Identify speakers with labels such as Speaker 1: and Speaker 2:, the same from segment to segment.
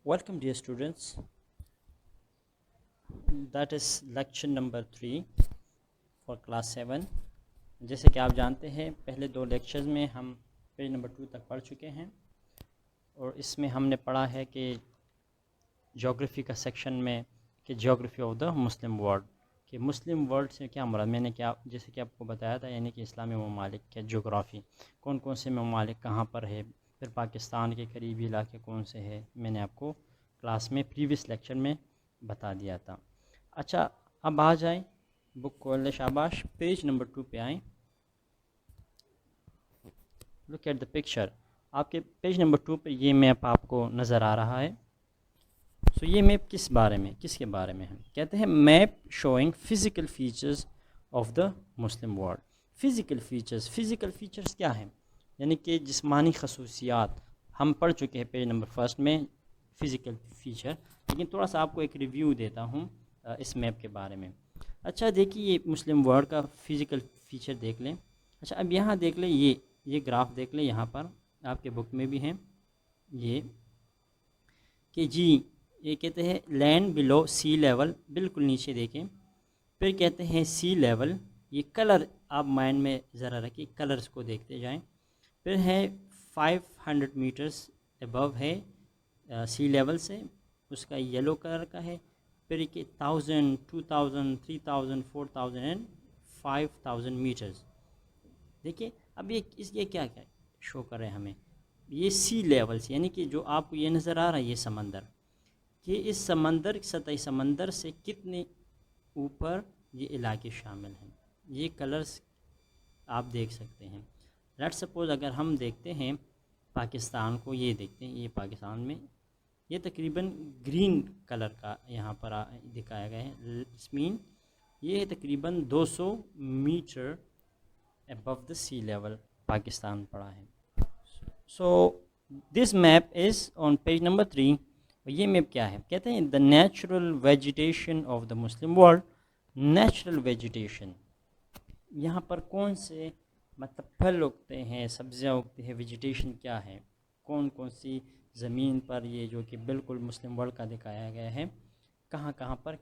Speaker 1: Welcome dear students, that is lecture number 3 for class 7. جیسے کہ آپ جانتے ہیں پہلے 2 لیکچرز میں ہم پیج نمبر 2 تک پڑھ چکے ہیں اور اس میں ہم نے پڑھا ہے کہ جیوگرافی کا سیکشن میں کہ geography of the Muslim world, کہ مسلم ورلڈ سے کیا مراد، میں نے کیا جیسے کہ آپ کو بتایا تھا، یعنی کہ اسلامی ممالک کے جغرافی کون کون سے ممالک کہاں پر ہے، پھر پاکستان کے قریبی علاقے کون سے ہے، میں نے آپ کو کلاس میں پریویس لیکچر میں بتا دیا تھا. اچھا اب آ جائیں بک کھول شاباش، پیج نمبر 2 پہ آئیں. Look at the picture. آپ کے پیج نمبر 2 پہ یہ میپ آپ کو نظر آ رہا ہے. سو یہ میپ کس کے بارے میں ہے؟ کہتے ہیں map شوئنگ physical features of the Muslim world. Physical features کیا ہیں؟ یعنی کہ جسمانی خصوصیات ہم پڑھ چکے ہیں پیج نمبر 1 میں فزیکل فیچر، لیکن تھوڑا سا آپ کو ایک ریویو دیتا ہوں اس میپ کے بارے میں. اچھا دیکھیے یہ مسلم ورلڈ کا فزیکل فیچر دیکھ لیں. اچھا اب یہاں دیکھ لیں، یہ گراف دیکھ لیں، یہاں پر آپ کے بک میں بھی ہیں یہ کہ جی یہ کہتے ہیں لینڈ بلو سی لیول، بالکل نیچے دیکھیں. پھر کہتے ہیں سی لیول، یہ کلر آپ مائنڈ میں ذرا رکھیں، کلرز کو دیکھتے جائیں. پھر ہے 500 میٹرز ابو ہے سی لیول سے، اس کا یلو کلر کا ہے. پھر کہ 1000 2000 3000 4000 اینڈ 5000 میٹرز. دیکھیے اب یہ کیا شو کر رہے ہیں ہمیں، یہ سی لیولس، یعنی کہ جو آپ کو یہ نظر آ رہا ہے یہ سمندر، کہ اس سطح سمندر سے کتنے اوپر یہ علاقے شامل ہیں. یہ کلرز آپ دیکھ سکتے ہیں. لیٹ سپوز اگر ہم دیکھتے ہیں پاکستان کو، یہ دیکھتے ہیں یہ پاکستان میں یہ تقریباً گرین کلر کا یہاں پر دکھایا گیا ہے. اس مین یہ تقریباً 200 metre above the sea level Pakistan پڑا ہے. So this map is on page number 3. یہ میپ کیا ہے؟ کہتے ہیں the natural vegetation of the Muslim world. Natural vegetation, یہاں پر کون سے مطلب پھل اگتے ہیں، سبزیاں اگتی ہیں، ویجیٹیشن کیا ہے، کون کون سی زمین پر، یہ جو کہ بالکل مسلم ورلڈ کا دکھایا گیا ہے، کہاں کہاں پر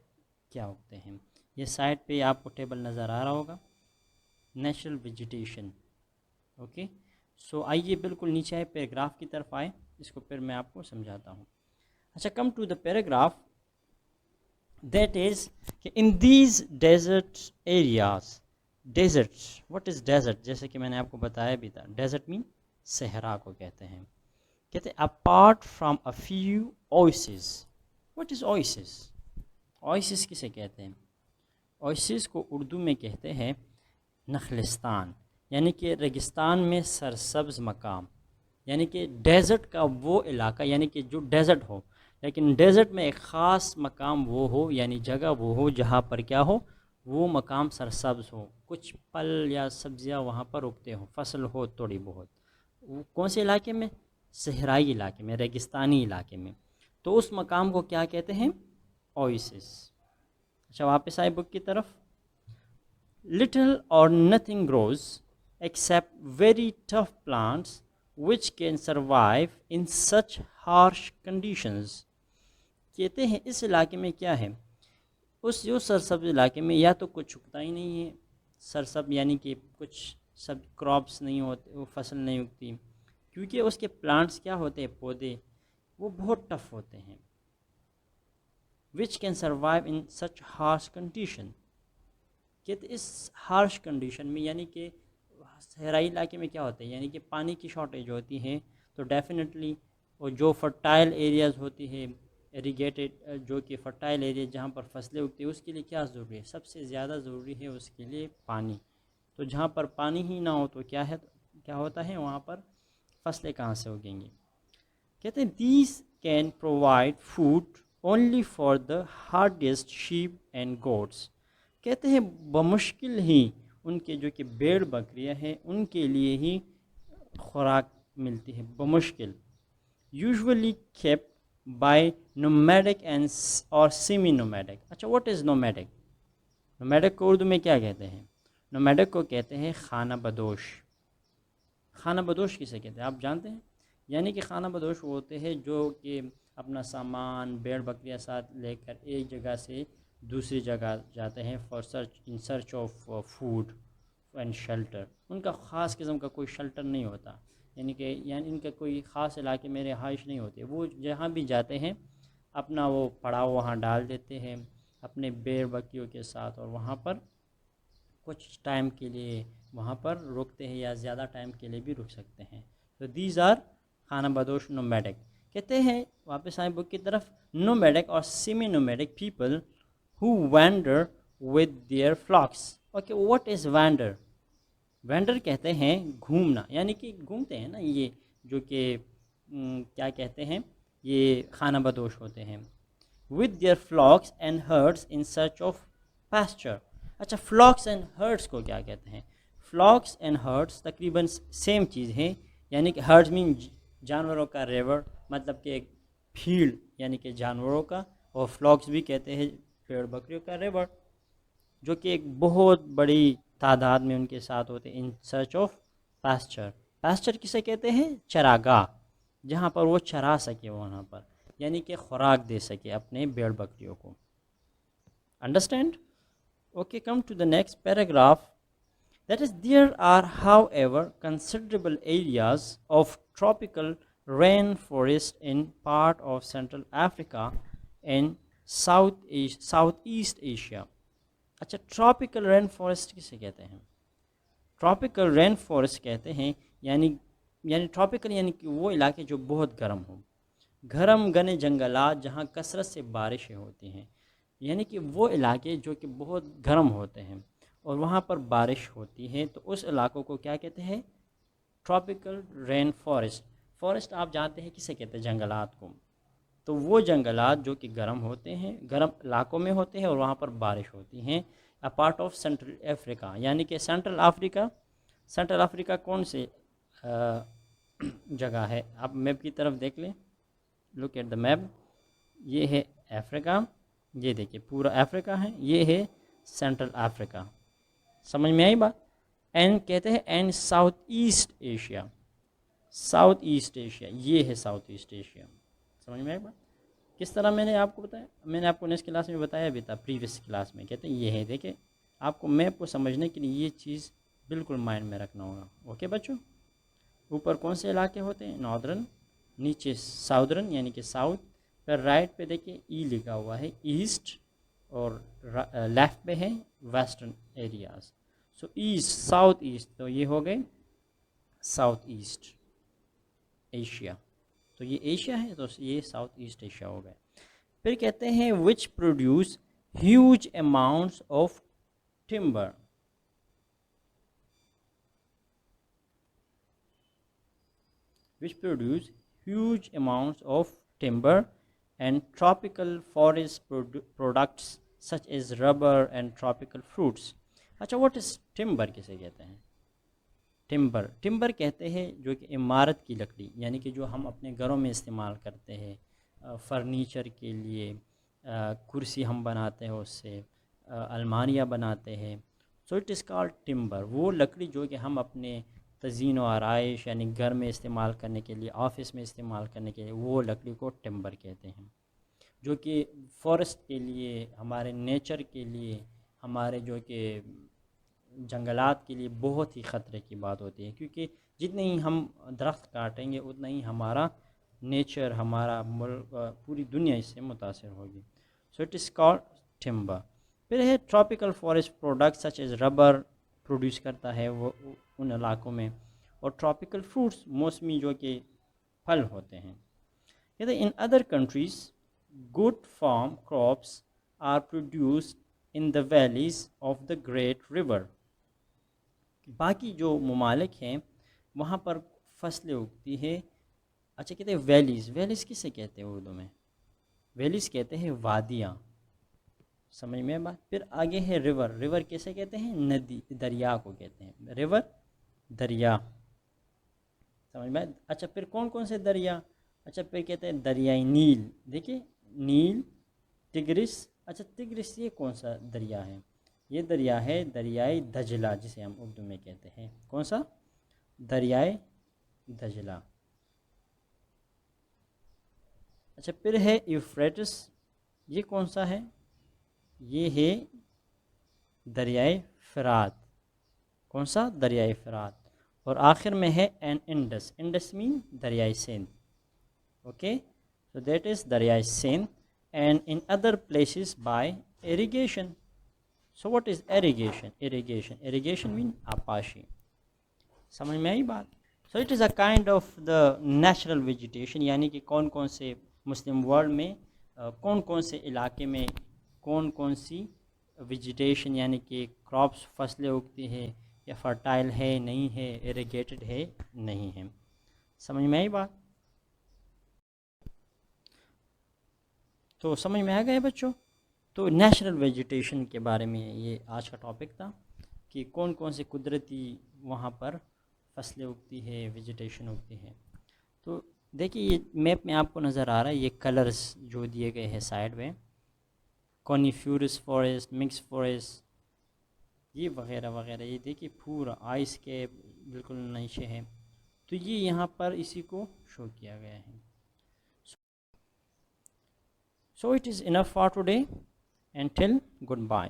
Speaker 1: کیا اگتے ہیں. یہ سائڈ پہ آپ کو ٹیبل نظر آ رہا ہوگا، نیچرل ویجیٹیشن. اوکے سو آئیے بالکل نیچے آئے، پیراگراف کی طرف آئے، اس کو پھر میں آپ کو سمجھاتا ہوں. اچھا come to the paragraph. That is کہ in these desert areas. Desert, what is desert? جیسے کہ میں نے آپ کو بتایا بھی تھا، ڈیزرٹ مین صحرا کو کہتے ہیں. کہتے ہیں apart from a few oases. What is oases? Oases کسے کہتے ہیں؟ اوئسز کو اردو میں کہتے ہیں نخلستان، یعنی کہ ریگستان میں سرسبز مقام، یعنی کہ ڈیزرٹ کا وہ علاقہ، یعنی کہ جو ڈیزرٹ ہو لیکن ڈیزرٹ میں ایک خاص مقام وہ ہو، یعنی جگہ وہ ہو جہاں پر کیا ہو، وہ مقام سرسبز ہو، کچھ پھل یا سبزیاں وہاں پر اگتے ہوں، فصل ہو تھوڑی بہت. وہ کون سے علاقے میں؟ صحرائی علاقے میں، ریگستانی علاقے میں. تو اس مقام کو کیا کہتے ہیں؟ اوئسس. اچھا واپس آئے بک کی طرف. Little or nothing grows except very tough plants which can survive in such harsh conditions. کہتے ہیں اس علاقے میں کیا ہے، اس جو سرسبز علاقے میں یا تو کچھ اگتا ہی نہیں ہے، سرسبز یعنی کہ کچھ سب کراپس نہیں ہوتے، وہ فصل نہیں اگتی، کیونکہ اس کے پلانٹس کیا ہوتے ہیں، پودے، وہ بہت ٹف ہوتے ہیں. which can survive in such harsh condition. کہتے اس ہارش کنڈیشن میں، یعنی کہ صحرائی علاقے میں کیا ہوتا ہے، یعنی کہ پانی کی شارٹیج ہوتی ہے، تو ڈیفینیٹلی اور جو فرٹائل ایریاز ہوتی ہے، ایریگیٹڈ جو کہ فرٹائل ایریا جہاں پر فصلیں اگتی ہیں، اس کے لیے کیا ضروری ہے؟ سب سے زیادہ ضروری ہے اس کے لیے پانی. تو جہاں پر پانی ہی نہ ہو تو کیا ہوتا ہے وہاں پر فصلیں کہاں سے اگیں گی. کہتے ہیں these can provide food only for the hardest shape and goats. کہتے ہیں بمشکل ہی ان کے جو کہ بیڑ بکریاں ہیں ان کے لیے ہی خوراک ملتی ہے، بمشکل. Usually kept by nomadic and اور سیمی نومیڈک. اچھا واٹ از نومیڈک؟ نومیڈک کو اردو میں کیا کہتے ہیں؟ نومیڈک کو کہتے ہیں خانہ بدوش. خانہ بدوش کسے کہتے ہیں آپ جانتے ہیں؟ یعنی کہ خانہ بدوش وہ ہوتے ہیں جو کہ اپنا سامان بھیڑ بکریاں ساتھ لے کر ایک جگہ سے دوسری جگہ جاتے ہیں in search of food and shelter. ان کا خاص قسم کا کوئی شیلٹر نہیں ہوتا، یعنی ان کا کوئی خاص علاقے میں رہائش نہیں ہوتی. وہ جہاں بھی جاتے ہیں اپنا وہ پڑاؤ وہاں ڈال دیتے ہیں اپنے بھیڑ بکریوں کے ساتھ، اور وہاں پر کچھ ٹائم کے لیے وہاں پر رکتے ہیں یا زیادہ ٹائم کے لیے بھی رک سکتے ہیں. تو دیز آر خانہ بدوش نومیڈک. کہتے ہیں واپس آئیں بک کی طرف، نومیڈک اور semi nomadic people who wander with their flocks. Okay, what is wander? Vendor کہتے ہیں گھومنا، یعنی کہ گھومتے ہیں نا یہ جو کہ کیا کہتے ہیں، یہ خانہ بدوش ہوتے ہیں. with their flocks and herds in search of pasture. اچھا فلاکس اینڈ ہرڈس کو کیا کہتے ہیں؟ فلاکس اینڈ ہرڈس تقریباً سیم چیز ہے، یعنی کہ ہرڈز مین جانوروں کا ریور، مطلب کہ ایک فیلڈ یعنی کہ جانوروں کا، اور فلاکس بھی کہتے ہیں بھیڑ بکریوں کا ریور، جو کہ ایک بہت بڑی تعداد میں ان کے ساتھ ہوتے ہیں. In search of pasture. Pasture کسے کہتے ہیں؟ چراگاہ، جہاں پر وہ چرا سکے، وہاں پر یعنی کہ خوراک دے سکے اپنے بھیڑ بکریوں کو. Understand? Okay, come to the next paragraph. That is, there are, however, considerable areas of tropical rainforest in part of Central Africa and Southeast Asia. اچھا ٹراپیکل رین فارسٹ کسے کہتے ہیں؟ ٹراپیکل رین فارسٹ کہتے ہیں یعنی tropical یعنی کہ وہ علاقے جو بہت گرم ہوں، گرم گنے جنگلات جہاں کثرت سے بارشیں ہوتی ہیں، یعنی کہ وہ علاقے جو کہ بہت گرم ہوتے ہیں اور وہاں پر بارش ہوتی ہے، تو اس علاقوں کو کیا کہتے ہیں؟ Tropical rain forest. فارسٹ آپ جانتے ہیں کسے کہتے ہیں؟ جنگلات کو. تو وہ جنگلات جو کہ گرم ہوتے ہیں، گرم علاقوں میں ہوتے ہیں اور وہاں پر بارش ہوتی ہیں. اے پارٹ آف سینٹرل افریقہ، یعنی کہ سینٹرل افریقہ کون سے جگہ ہے؟ آپ میپ کی طرف دیکھ لیں، لک ایٹ دا میپ. یہ ہے افریقہ، یہ دیکھیے پورا افریقہ ہے، یہ ہے سینٹرل افریقہ. سمجھ میں آئی بات؟ اینڈ کہتے ہیں اینڈ ساؤتھ ایسٹ ایشیا. یہ ہے ساؤتھ ایسٹ ایشیا. سمجھ میں آئی بات؟ کس طرح میں نے آپ کو بتایا؟ میں نے آپ کو نیکسٹ کلاس میں بتایا بھی تھا، پریویس کلاس میں. کہتے ہیں یہ ہے، دیکھیں آپ کو میپ کو سمجھنے کے لیے یہ چیز بالکل مائنڈ میں رکھنا ہوگا. اوکے بچوں، اوپر کون سے علاقے ہوتے ہیں؟ ناردرن، نیچے ساؤدرن یعنی کہ ساؤتھ، پھر رائٹ پہ دیکھیں ای لکھا ہوا ہے ایسٹ، اور لیفٹ پہ ہے ویسٹرن ایریاز. سو ایسٹ، ساؤتھ ایسٹ، تو یہ ہو گئے ساؤتھ ایسٹ ایشیا. تو یہ ایشیا ہے، تو یہ ساؤتھ ایسٹ ایشیا ہو گئے. پھر کہتے ہیں which produce huge amounts of timber. which produce huge amounts of timber and tropical forest products such as rubber and tropical fruits. اچھا what is timber کسے کہتے ہیں؟ ٹمبر کہتے ہیں جو کہ عمارت کی لکڑی، یعنی کہ جو ہم اپنے گھروں میں استعمال کرتے ہیں، فرنیچر کے لیے، کرسی ہم بناتے ہیں اس سے، الماریاں بناتے ہیں. So it is called timber. وہ لکڑی جو کہ ہم اپنے تزئین و آرائش یعنی گھر میں استعمال کرنے کے لیے، آفس میں استعمال کرنے کے لیے، وہ لکڑی کو ٹمبر کہتے ہیں. جو کہ فارسٹ کے لیے، ہمارے نیچر کے لیے، ہمارے جو کہ جنگلات کے لیے بہت ہی خطرے کی بات ہوتی ہے، کیونکہ جتنے ہی ہم درخت کاٹیں گے اتنا ہی ہمارا نیچر، ہمارا ملک، پوری دنیا اس سے متاثر ہوگی. So it is called timber. پھر ہے tropical forest product such as rubber produce کرتا ہے وہ ان علاقوں میں، اور ٹراپیکل فروٹس موسمی جو کہ پھل ہوتے ہیں. کہتے ہیں in other countries good farm crops are produced in the valleys of the great river. باقی جو ممالک ہیں وہاں پر فصلیں اگتی ہے. اچھا کہتے ہیں ویلیز کسے کہتے ہیں اردو میں؟ ویلیز کہتے ہیں وادیاں. سمجھ میں بات؟ پھر آگے ہے ریور کیسے کہتے ہیں؟ ندی، دریا کو کہتے ہیں ریور، دریا. سمجھ میں؟ اچھا پھر کون سے دریا؟ اچھا پھر کہتے ہیں دریائے نیل. دیکھیے نیل، ٹگرس. اچھا ٹگرس یہ کون سا دریا ہے؟ یہ دریا ہے دریائے دجلہ، جسے ہم اردو میں کہتے ہیں. کون سا؟ دریائے دجلہ. اچھا پھر ہے یوفریٹس، یہ کون سا ہے؟ یہ ہے دریائے فرات. کون سا؟ دریائے فرات. اور آخر میں ہے این انڈس. انڈس مین دریائے Sindh. Okay, so that is دریائے Sindh. and in other places by irrigation. so what is irrigation? irrigation mean آپاشی. سمجھ میں آئی بات؟ so it is a kind of the natural vegetation، یعنی کہ کون کون سے مسلم ورلڈ میں کون کون سے علاقے میں کون کون سی ویجیٹیشن یعنی کہ کراپس فصلیں اگتی ہے، یا فرٹائل ہے نہیں ہے، ایریگیٹڈ ہے نہیں ہے. سمجھ میں آئی بات؟ تو سمجھ میں آ گئے بچوں؟ تو نیچرل ویجیٹیشن کے بارے میں یہ آج کا ٹاپک تھا کہ کون کون سے قدرتی وہاں پر فصلیں اگتی ہے، ویجیٹیشن اگتی ہے. تو دیکھیے یہ میپ میں آپ کو نظر آ رہا ہے، یہ کلرز جو دیے گئے ہیں سائڈ میں، کونیفیورس فارسٹ، مکس فارسٹ، یہ وغیرہ وغیرہ. یہ دیکھیے پورا آئس کے بالکل نیچے ہے. تو یہ یہاں پر اسی کو شو کیا گیا ہے. So it is enough for today. Until goodbye.